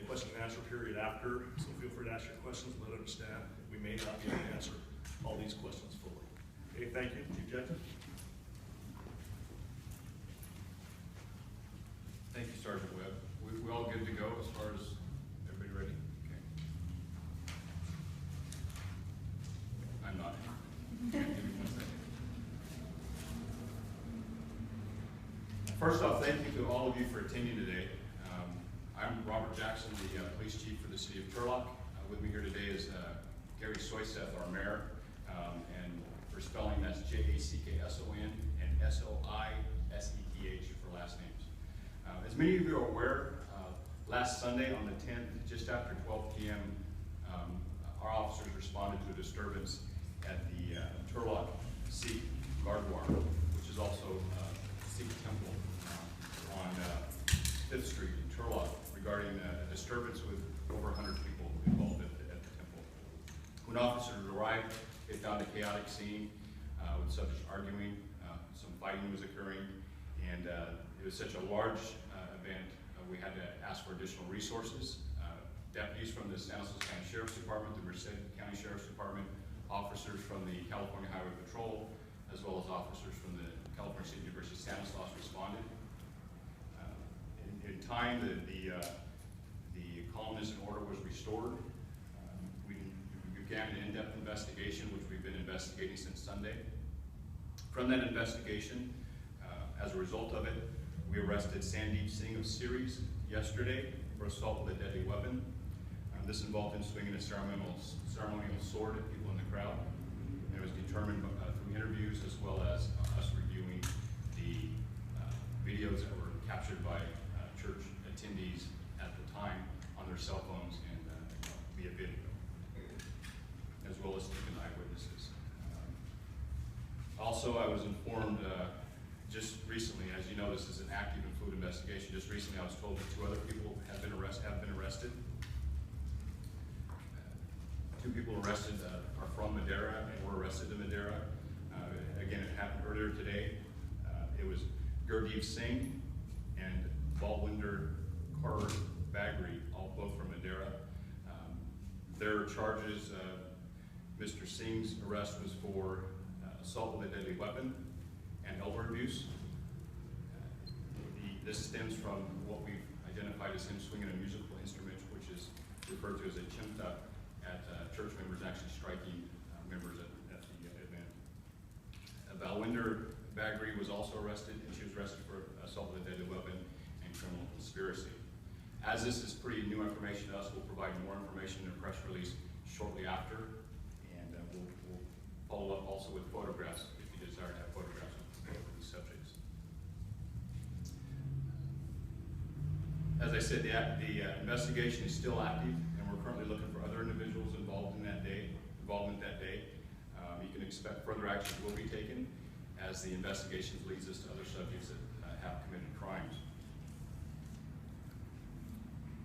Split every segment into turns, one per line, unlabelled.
question and answer period after, so feel free to ask your questions, but understand we may not be able to answer all these questions fully. Okay, thank you. Chief Jackson.
Thank you, Sergeant Webb. We all good to go as far as everybody ready? Okay. I'm not. Give me 1 second. First off, thank you to all of you for attending today. I'm Robert Jackson, the police chief for the city of Turlock. With me here today is Gary Soyseth, our mayor, and for spelling, that's Jackson and Soiseth for last names. As many of you are aware, last Sunday on the 10th, just after 12 p.m., our officers responded to a disturbance at the Turlock Sikh Gurdwara, which is also a Sikh temple on 5th Street in Turlock, regarding a disturbance with over 100 people involved at the temple. When officers arrived, they found a chaotic scene with subjects arguing, some fighting was occurring, and it was such a large event, we had to ask for additional resources. Deputies from the San Jose County Sheriff's Department, the Merced County Sheriff's Department, officers from the California Highway Patrol, as well as officers from the California State University Stanislaus responded. In time, the calmness and order was restored. We began an in-depth investigation, which we've been investigating since Sunday. From that investigation, as a result of it, we arrested Sandeep Singh of Series yesterday for assault with a deadly weapon. This involved him swinging a ceremonial sword at people in the crowd. And it was determined through interviews as well as us reviewing the videos that were captured by church attendees at the time on their cell phones and via video, as well as taken eyewitnesses. Also, I was informed just recently, as you know, this is an active and fluid investigation. Just recently, I was told that 2 other people have been arrested. 2 people arrested are from Madera and were arrested in Madera. Again, it happened earlier today. It was Gurdeep Singh and Balwinder Kaur Bagri, both from Madera. Their charges, Mr. Singh's arrest was for assault with a deadly weapon and elbow abuse. This stems from what we've identified as him swinging a musical instrument, which is referred to as a chimta, at church members actually striking members at the event. Balwinder Bagri was also arrested, and she was arrested for assault with a deadly weapon and criminal conspiracy. As this is pretty new information to us, we'll provide more information in a press release shortly after, and we'll follow up also with photographs if you desire to have photographs of these subjects. As I said, the investigation is still active, and we're currently looking for other individuals involvement that day. You can expect further actions will be taken as the investigation leads us to other subjects that have committed crimes.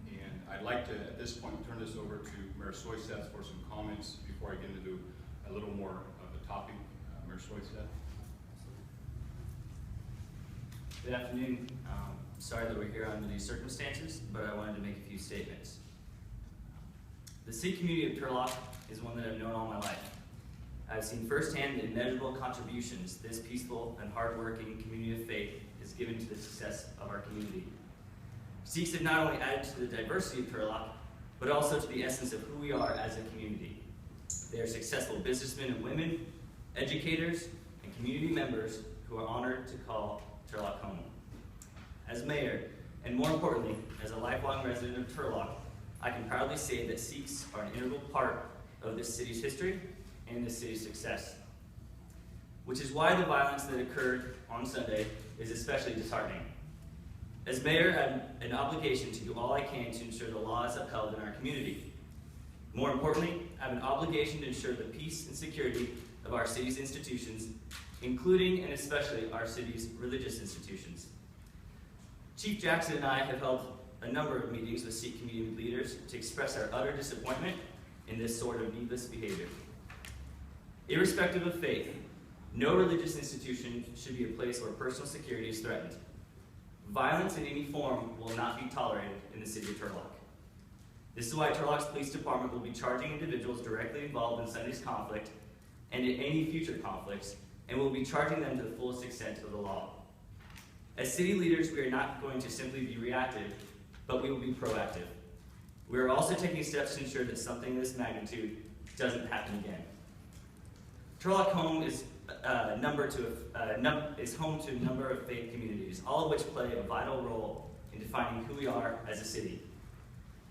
And I'd like to, at this point, turn this over to Mayor Soyseth for some comments before I get into a little more of the topic. Mayor Soyseth.
Good afternoon. Sorry that we're here under these circumstances, but I wanted to make a few statements. The Sikh community of Turlock is one that I've known all my life. I've seen firsthand the immeasurable contributions this peaceful and hardworking community of faith has given to the success of our community. Sikhs have not only added to the diversity of Turlock, but also to the essence of who we are as a community. They are successful businessmen and women, educators, and community members who are honored to call Turlock home. As mayor, and more importantly, as a lifelong resident of Turlock, I can proudly say that Sikhs are an integral part of this city's history and this city's success. Which is why the violence that occurred on Sunday is especially disheartening. As mayor, I have an obligation to do all I can to ensure the law is upheld in our community. More importantly, I have an obligation to ensure the peace and security of our city's institutions, including and especially our city's religious institutions. Chief Jackson and I have held a number of meetings with Sikh community leaders to express our utter disappointment in this sort of needless behavior. Irrespective of faith, no religious institution should be a place where personal security is threatened. Violence in any form will not be tolerated in the city of Turlock. This is why Turlock's Police Department will be charging individuals directly involved in Sunday's conflict and in any future conflicts, and will be charging them to the fullest extent of the law. As city leaders, we are not going to simply be reactive, but we will be proactive. We are also taking steps to ensure that something of this magnitude doesn't happen again. Turlock home is home to a number of faith communities, all of which play a vital role in defining who we are as a city.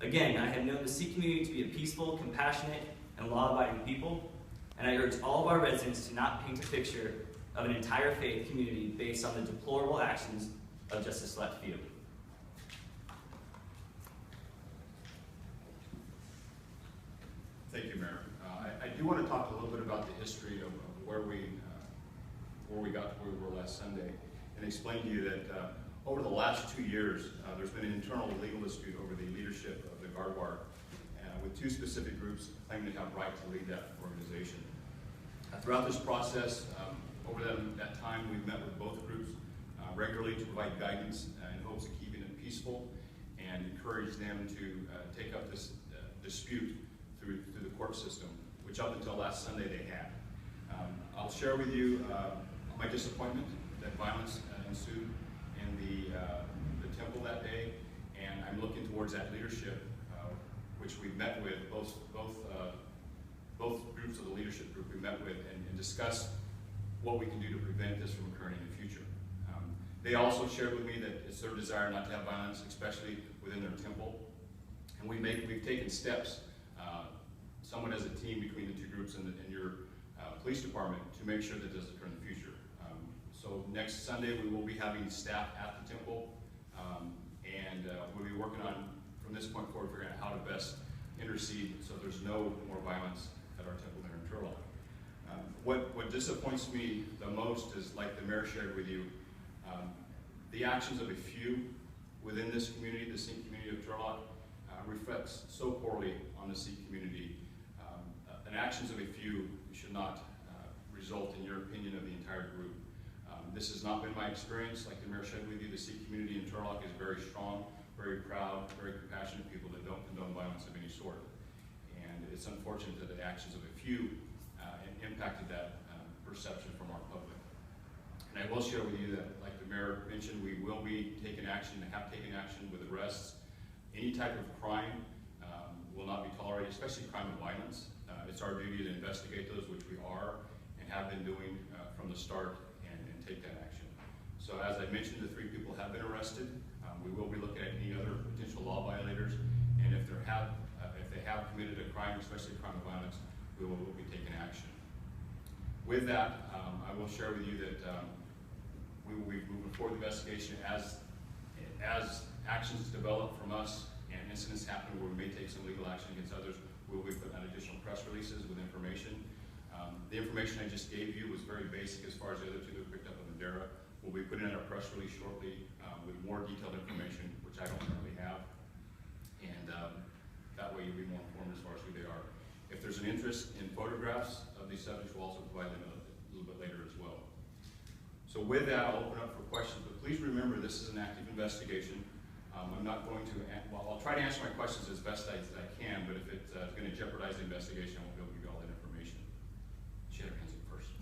Again, I have known the Sikh community to be a peaceful, compassionate, and law-abiding people, and I urge all of our residents to not paint a picture of an entire faith community based on the deplorable actions of just a select few.
Thank you, Mayor. I do want to talk a little bit about the history of where we got to where we were last Sunday, and explain to you that over the last 2 years, there's been an internal legal dispute over the leadership of the Gardewar, with two specific groups claiming to have right to lead that organization. Throughout this process, over that time, we've met with both groups regularly to provide guidance in hopes of keeping it peaceful and encourage them to take up this dispute through the court system, which up until last Sunday they had. I'll share with you my disappointment that violence ensued in the temple that day, and I'm looking towards that leadership, which we met with, both groups of the leadership group we met with, and discussed what we can do to prevent this from occurring in the future. They also shared with me that it's their desire not to have violence, especially within their temple, and we've taken steps, somewhat as a team between the two groups and your police department, to make sure that this doesn't occur in the future. So next Sunday we will be having staff at the temple, and we'll be working on, from this point forward, figuring out how to best intercede so there's no more violence at our temple there in Turlock. What disappoints me the most is, like the mayor shared with you, the actions of a few within this community, the Sikh community of Turlock, reflects so poorly on the Sikh community. And actions of a few should not result in your opinion of the entire group. This has not been my experience. Like the mayor shared with you, the Sikh community in Turlock is very strong, very proud, very compassionate people that don't condone violence of any sort. And it's unfortunate that the actions of a few impacted that perception from our public. And I will share with you that, like the mayor mentioned, we will be taking action, and have taken action with arrests. Any type of crime will not be tolerated, especially crime of violence. It's our duty to investigate those, which we are and have been doing from the start, and take that action. So as I mentioned, the 3 people have been arrested. We will be looking at any other potential law violators, and if they have committed a crime, especially a crime of violence, we will be taking action. With that, I will share with you that we will be moving forward with the investigation as actions develop from us and incidents happen where we may take some legal action against others. We will be putting out additional press releases with information. The information I just gave you was very basic as far as the other 2 that we picked up in Madera. We'll be putting out a press release shortly with more detailed information, which I don't currently have. And that way you'll be more informed as far as who they are. If there's an interest in photographs of these subjects, we'll also provide them a little bit later as well. So with that, I'll open up for questions, but please remember this is an active investigation. I'm not going to, well, I'll try to answer my questions as best as I can, but if it's going to jeopardize the investigation, I won't be able to give you all that information. She had her hands up first.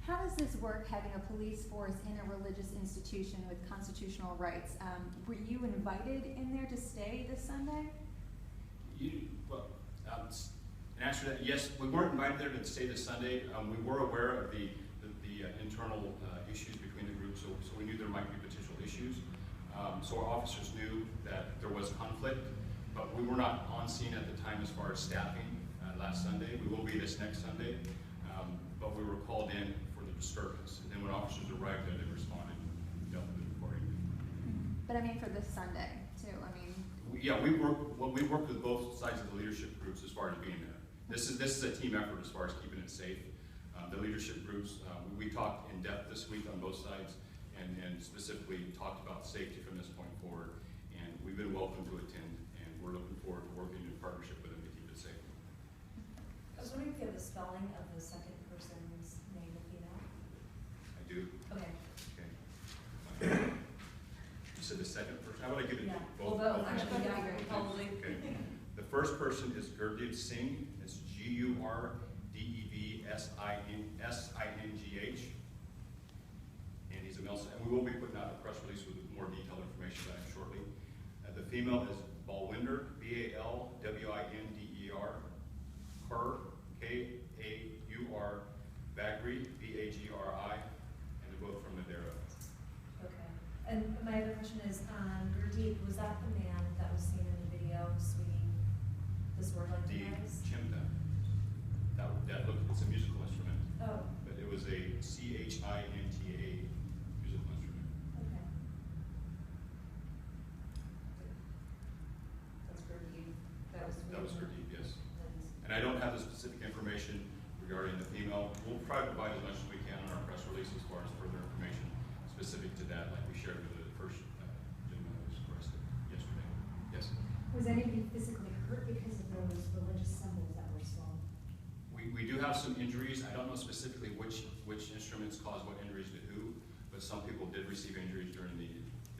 How does this work, having a police force in a religious institution with constitutional rights? Were you invited in there to stay this Sunday?
In answer to that, yes, we weren't invited there to stay this Sunday. We were aware of the internal issues between the groups, so we knew there might be potential issues. So our officers knew that there was conflict, but we were not on scene at the time as far as staffing last Sunday. We will be this next Sunday, but we were called in for the disturbance. And then when officers arrived there, they responded and dealt with it accordingly.
But I mean for this Sunday, too, I mean.
We worked with both sides of the leadership groups as far as being there. This is a team effort as far as keeping it safe. The leadership groups, we talked in depth this week on both sides, and specifically talked about safety from this point forward. And we've been welcome to attend, and we're looking forward to working in partnership with them to keep it safe.
I was wondering if you have the spelling of the second person's name, if you know?
I do.
Okay.
You said the second person? How would I give it?
Yeah.
Both?
Well, both,
Both.
actually, yeah,
Both.
probably.
Okay. The first person is Gurdeep Singh. It's Gurdevsingh. And he's a male, and we will be putting out a press release with more detailed information about him shortly. The female is Balwinder, Balwinder, Kaur, Kaur, Bagri, Bagri, and they're both from Madeira.
Okay. And my other question is, Gurdeep, was that the man that was seen in the video swinging the sword like
The
you guys?
chimta, that look, it's a musical instrument,
Oh,
but it was a CHINTA musical instrument.
okay. That's Gurdeep.
That was Gurdeep, yes.
Nice.
And I don't have the specific information regarding the female. We'll try to provide as much as we can on our press release as far as further information specific to that, like we shared with the first gentleman that was arrested yesterday. Yes?
Was anybody physically hurt because of those religious symbols that were swung?
We do have some injuries. I don't know specifically which instruments caused what injuries to who, but some people did receive injuries during the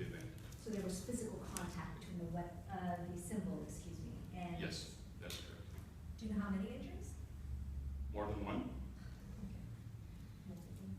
event.
So there was physical contact between the symbol, and.
Yes, that's correct.
Do you know how many injuries?
More than one?
Okay.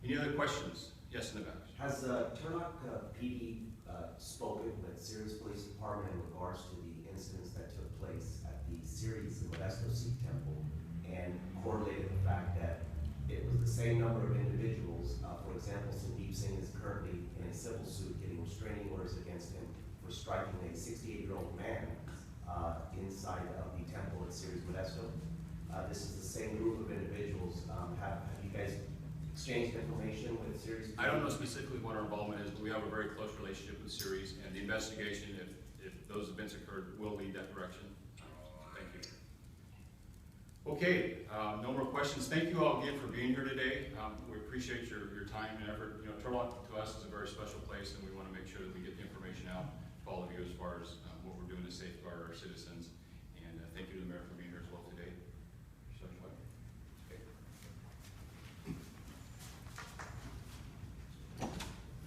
Any other questions? Yes, in the back.
Has Turlock PD spoken with Sirius Police Department in regards to the incidents that took place at the Sirius and Modesto Sikh Temple and correlated the fact that it was the same number of individuals? For example, Sandeep Singh is currently in a civil suit getting restraining orders against him for striking a 68-year-old man inside of the temple at Sirius Modesto. This is the same group of individuals. Have you guys exchanged information with Sirius?
I don't know specifically what our involvement is, but we have a very close relationship with Sirius, and the investigation, if those events occurred, will lead that direction. Thank you. Okay, no more questions. Thank you all again for being here today. We appreciate your time and effort. You know, Turlock to us is a very special place, and we want to make sure that we get the information out to all of you as far as what we're doing to safeguard our citizens. And thank you to the mayor for being here as well today.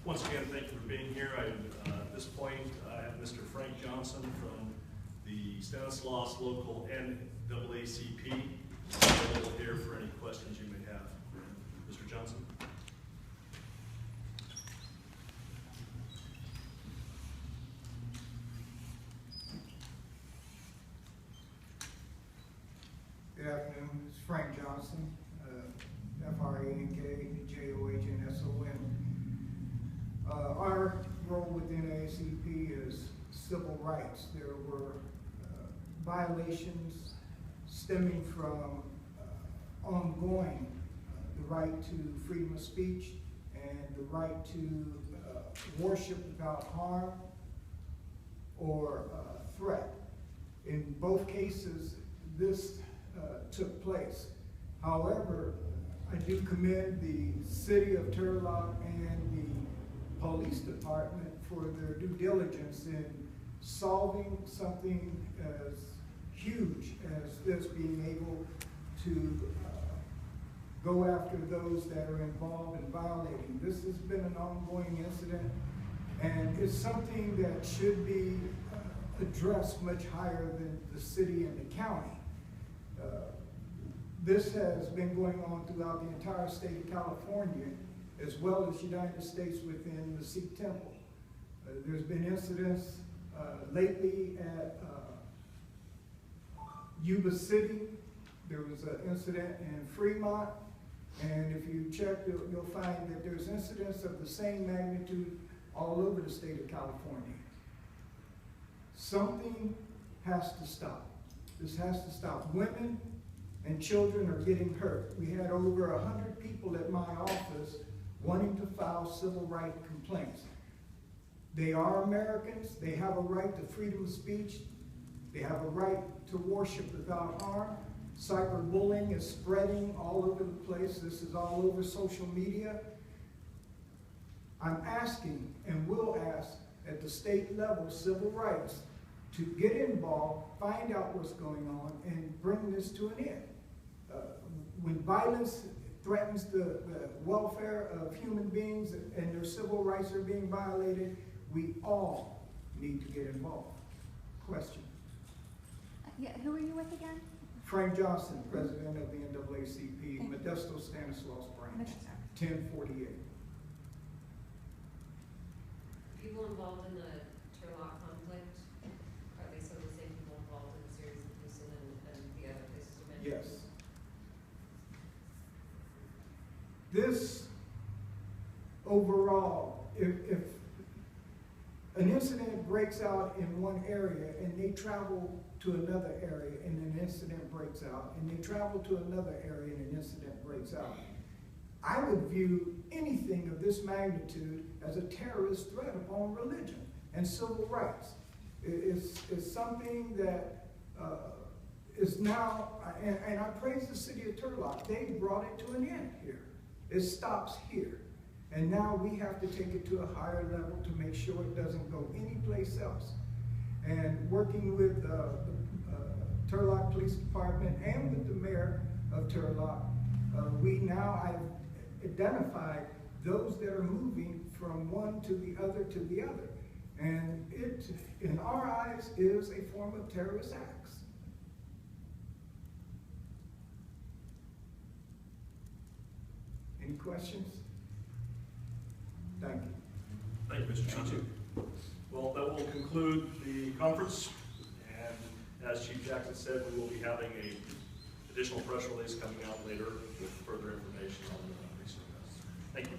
Once again, thank you for being here. At this point, I have Mr. Frank Johnson from the Stanislaus Local NAACP available here for any questions you may have. Mr. Johnson?
Good afternoon, it's Frank Johnson, FRANK-JOHNSON. Our role within NAACP is civil rights. There were violations stemming from ongoing the right to freedom of speech and the right to worship without harm or threat. In both cases, this took place. However, I do commend the city of Turlock and the police department for their due diligence in solving something as huge as this, being able to go after those that are involved in violating. This has been an ongoing incident, and it's something that should be addressed much higher than the city and the county. This has been going on throughout the entire state of California, as well as United States within the Sikh temple. There's been incidents lately at Yuba City. There was an incident in Fremont, and if you check, you'll find that there's incidents of the same magnitude all over the state of California. Something has to stop. This has to stop. Women and children are getting hurt. We had over 100 people at my office wanting to file civil rights complaints. They are Americans. They have a right to freedom of speech. They have a right to worship without harm. Cyberbullying is spreading all over the place. This is all over social media. I'm asking and will ask at the state level, civil rights, to get involved, find out what's going on, and bring this to an end. When violence threatens the welfare of human beings and their civil rights are being violated, we all need to get involved. Question.
Yeah, who are you with again?
Frank Johnson, president of the NAACP, Modesto Stanislaus branch, 1048.
People involved in the Turlock conflict, are they some of the same people involved in the series of Houston and the other places you mentioned?
Yes. This overall, if an incident breaks out in one area and they travel to another area and an incident breaks out, and they travel to another area and an incident breaks out, I would view anything of this magnitude as a terrorist threat upon religion and civil rights. It's something that is now, and I praise the city of Turlock, they brought it to an end here. It stops here. And now we have to take it to a higher level to make sure it doesn't go anyplace else. And working with the Turlock Police Department and with the mayor of Turlock, we now have identified those that are moving from one to the other to the other. And it, in our eyes, is a form of terrorist acts. Any questions? Thank you.
Thank you, Mr. Johnson. Well, that will conclude the conference. And as Chief Jackson said, we will be having an additional press release coming out later with further information on the recent events. Thank you.